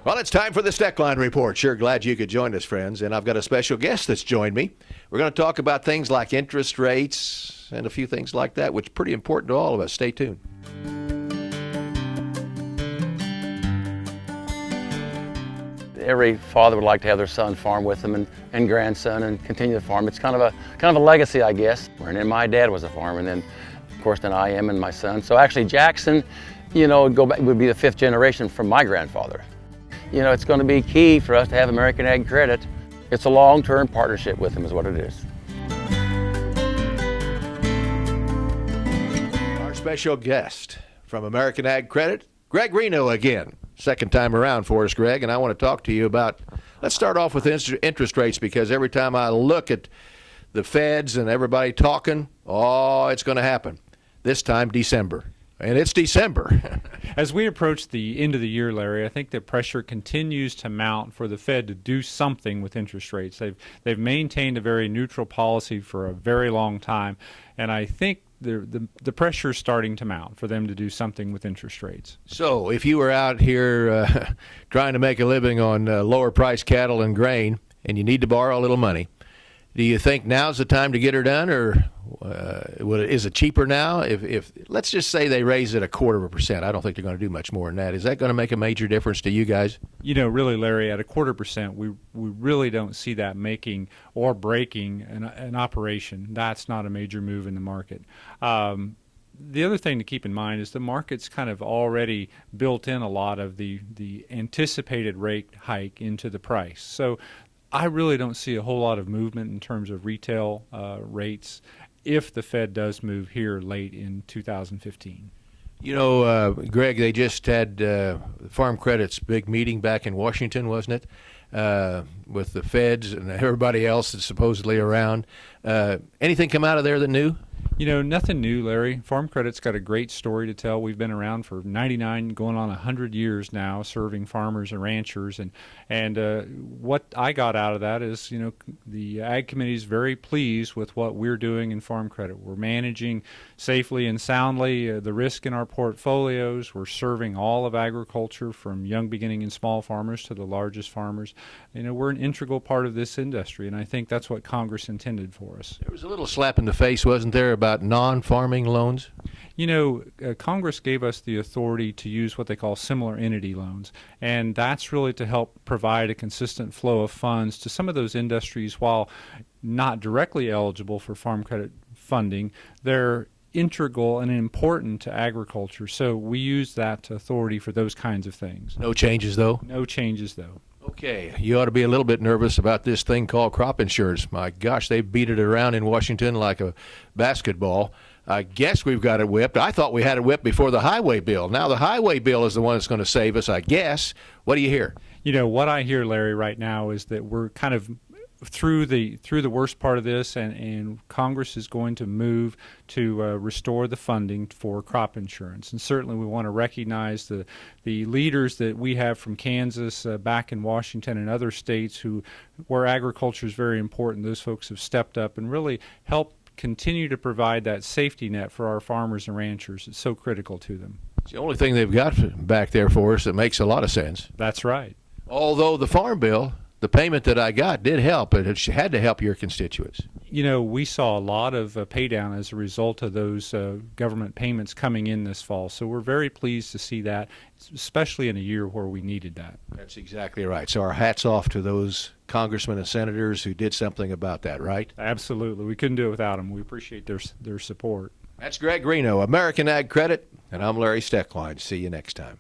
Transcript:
Well, it's time for the Steckline Report. Sure glad you could join us, friends. And I've got a special guest that's joined me. We're going to talk about things like interest rates and a few things like that, which is pretty important to all of us. Stay tuned. Every father would like to have their son farm with them and grandson and continue to farm. It's kind of a legacy, I guess. And then my dad was a farmer, and then, of course, then I am and my son. So actually, Jackson, would be the fifth generation from my grandfather. It's going to be key for us to have American Ag Credit. It's a long-term partnership with them is what it is. Our special guest from American Ag Credit, Greg Reno again. Second time around for us, Greg, and I want to talk to you about, let's start off with interest rates, because every time I look at the feds and everybody talking, it's going to happen. This time, December. And it's December. As we approach the end of the year, Larry, I think the pressure continues to mount for the Fed to do something with interest rates. They've maintained a very neutral policy for a very long time, and I think the pressure is starting to mount for them to do something with interest rates. So if you were out here trying to make a living on lower priced cattle and grain, and you need to borrow a little money, do you think now's the time to get her done, or is it cheaper now? If let's just say they raise it 0.25%, I don't think they're going to do much more than that. Is that going to make a major difference to you guys? Really, Larry, at 0.25%, we really don't see that making or breaking an operation. That's not a major move in the market. The other thing to keep in mind is the market's kind of already built in a lot of the anticipated rate hike into the price. So I really don't see a whole lot of movement in terms of retail rates if the Fed does move here late in 2015. Greg, they just had Farm Credit's big meeting back in Washington, wasn't it, with the feds and everybody else that's supposedly around. Anything come out of there that new? Nothing new, Larry. Farm Credit's got a great story to tell. We've been around for 99, going on 100 years now, serving farmers and ranchers. And what I got out of that is, the Ag Committee is very pleased with what we're doing in Farm Credit. We're managing safely and soundly the risk in our portfolios. We're serving all of agriculture, from young beginning and small farmers to the largest farmers. We're an integral part of this industry, and I think that's what Congress intended for us. There was a little slap in the face, wasn't there, about non-farming loans? Congress gave us the authority to use what they call similar entity loans, and that's really to help provide a consistent flow of funds to some of those industries. While not directly eligible for Farm Credit funding, they're integral and important to agriculture, so we use that authority for those kinds of things. No changes, though? No changes, though. Okay, you ought to be a little bit nervous about this thing called crop insurance. My gosh, they beat it around in Washington like a basketball. I guess we've got it whipped. I thought we had it whipped before the highway bill. Now the highway bill is the one that's going to save us, I guess. What do you hear? What I hear, Larry, right now is that we're kind of through the worst part of this, and Congress is going to move to restore the funding for crop insurance. And certainly we want to recognize the leaders that we have from Kansas, back in Washington and other states where agriculture is very important. Those folks have stepped up and really helped continue to provide that safety net for our farmers and ranchers. It's so critical to them. It's the only thing they've got back there for us that makes a lot of sense. That's right. Although the farm bill, the payment that I got did help. It had to help your constituents. We saw a lot of pay down as a result of those government payments coming in this fall. So we're very pleased to see that, especially in a year where we needed that. That's exactly right. So our hats off to those congressmen and senators who did something about that, right? Absolutely. We couldn't do it without them. We appreciate their support. That's Greg Reno, American Ag Credit, and I'm Larry Steckline. See you next time.